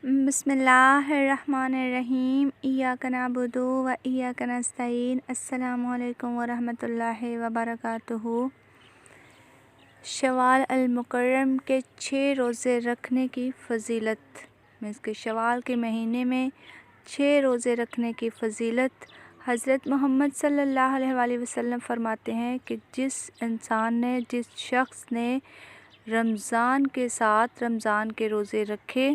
بسم اللہ الرحمن الرحیم ایاک نعبد و ایاک نستعین السلام علیکم ورحمۃ اللہ وبرکاتہ۔ شوال المکرم کے 6 روزے رکھنے کی فضیلت۔ اس کے شوال کے مہینے میں 6 روزے رکھنے کی فضیلت حضرت محمد صلی اللہ علیہ وآلہ وسلم فرماتے ہیں کہ جس شخص نے رمضان کے ساتھ رمضان کے روزے رکھے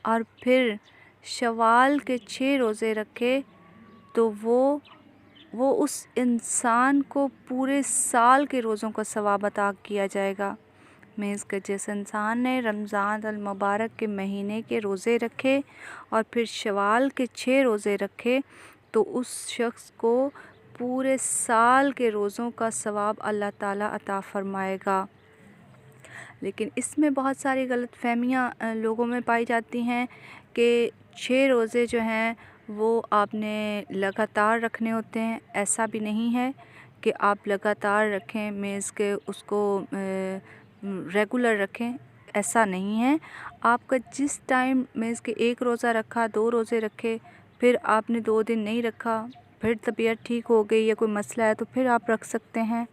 اور پھر شوال کے 6 روزے رکھے تو وہ اس انسان کو پورے سال کے روزوں کا ثواب عطا کیا جائے گا۔ جس انسان نے رمضان المبارک کے مہینے کے روزے رکھے اور پھر شوال کے 6 روزے رکھے تو اس شخص کو پورے سال کے روزوں کا ثواب اللہ تعالیٰ عطا فرمائے گا۔ لیکن اس میں بہت ساری غلط فہمیاں لوگوں میں پائی جاتی ہیں کہ 6 روزے جو ہیں وہ آپ نے لگاتار رکھنے ہوتے ہیں۔ ایسا بھی نہیں ہے کہ آپ لگاتار رکھیں، کہ اس کو ریگولر رکھیں، ایسا نہیں ہے۔ آپ کا جس ٹائم کہ 1 روزہ رکھا، 2 روزے رکھے، پھر آپ نے 2 دن نہیں رکھا، پھر طبیعت ٹھیک ہو گئی یا کوئی مسئلہ ہے تو پھر آپ رکھ سکتے ہیں۔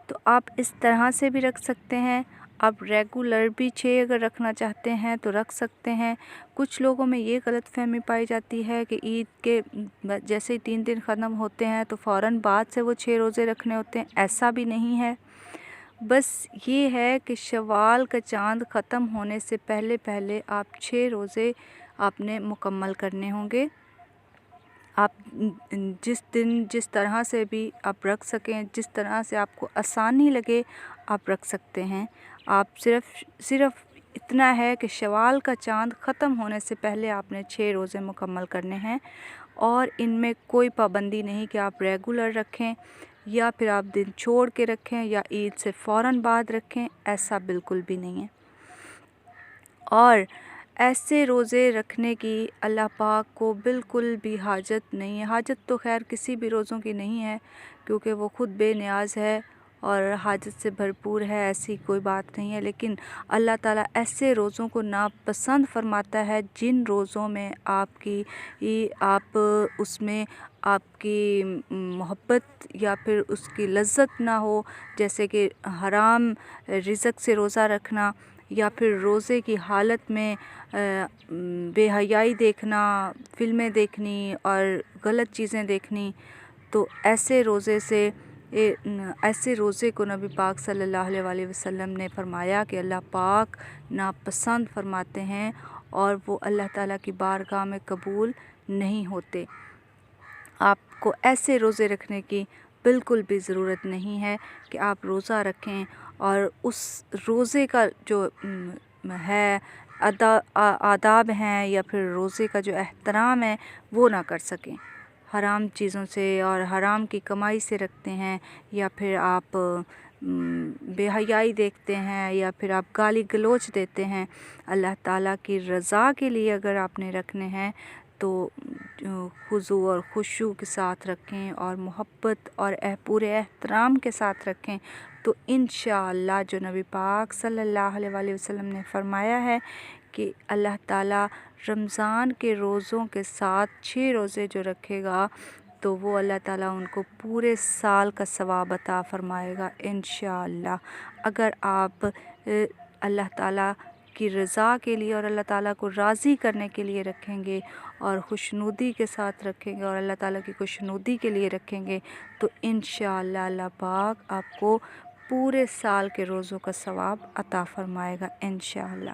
تو آپ اس طرح سے بھی رکھ سکتے ہیں۔ آپ ریگولر بھی 6 اگر رکھنا چاہتے ہیں تو رکھ سکتے ہیں۔ کچھ لوگوں میں یہ غلط فہمی پائی جاتی ہے کہ عید کے جیسے ہی 3 دن ختم ہوتے ہیں تو فوراً بعد سے وہ 6 روزے رکھنے ہوتے ہیں۔ ایسا بھی نہیں ہے۔ بس یہ ہے کہ شوال کا چاند ختم ہونے سے پہلے آپ 6 روزے آپ نے مکمل کرنے ہوں گے۔ آپ جس دن جس طرح سے بھی آپ رکھ سکیں، جس طرح سے آپ کو آسانی لگے آپ رکھ سکتے ہیں۔ آپ صرف اتنا ہے کہ شوال کا چاند ختم ہونے سے پہلے آپ نے 6 روزے مکمل کرنے ہیں، اور ان میں کوئی پابندی نہیں کہ آپ ریگولر رکھیں یا پھر آپ دن چھوڑ کے رکھیں یا عید سے فوراً بعد رکھیں، ایسا بالکل بھی نہیں ہے۔ اور ایسے روزے رکھنے کی اللہ پاک کو بالکل بھی حاجت نہیں ہے۔ حاجت تو خیر کسی بھی روزوں کی نہیں ہے، کیونکہ وہ خود بے نیاز ہے اور حاجت سے بھرپور ہے، ایسی کوئی بات نہیں ہے۔ لیکن اللہ تعالیٰ ایسے روزوں کو ناپسند فرماتا ہے جن روزوں میں آپ کی محبت یا پھر اس کی لذت نہ ہو، جیسے کہ حرام رزق سے روزہ رکھنا، یا پھر روزے کی حالت میں بے حیائی دیکھنا، فلمیں دیکھنی اور غلط چیزیں دیکھنی۔ تو ایسے روزے کو نبی پاک صلی اللہ علیہ وآلہ وسلم نے فرمایا کہ اللہ پاک ناپسند فرماتے ہیں اور وہ اللہ تعالیٰ کی بارگاہ میں قبول نہیں ہوتے۔ آپ کو ایسے روزے رکھنے کی بالکل بھی ضرورت نہیں ہے کہ آپ روزہ رکھیں اور اس روزے کا جو ہے آداب ہیں یا پھر روزے کا جو احترام ہے وہ نہ کر سکیں۔ حرام چیزوں سے اور حرام کی کمائی سے رکھتے ہیں، یا پھر آپ بے حیائی دیکھتے ہیں، یا پھر آپ گالی گلوچ دیتے ہیں۔ اللہ تعالیٰ کی رضا کے لیے اگر آپ نے رکھنے ہیں تو خضوع اور خشوع کے ساتھ رکھیں اور محبت اور پورے احترام کے ساتھ رکھیں، تو انشاءاللہ جو نبی پاک صلی اللہ علیہ وآلہ وسلم نے فرمایا ہے کہ اللہ تعالیٰ رمضان کے روزوں کے ساتھ 6 روزے جو رکھے گا تو وہ اللہ تعالیٰ ان کو پورے سال کا ثواب عطا فرمائے گا انشاءاللہ۔ اگر آپ اللہ تعالیٰ کی رضا کے لیے اور اللہ تعالیٰ کو راضی کرنے کے لیے رکھیں گے اور خوشنودی کے ساتھ رکھیں گے اور اللہ تعالیٰ کی خوشنودی کے لیے رکھیں گے تو انشاءاللہ اللہ پاک آپ کو پورے سال کے روزوں کا ثواب عطا فرمائے گا انشاءاللہ۔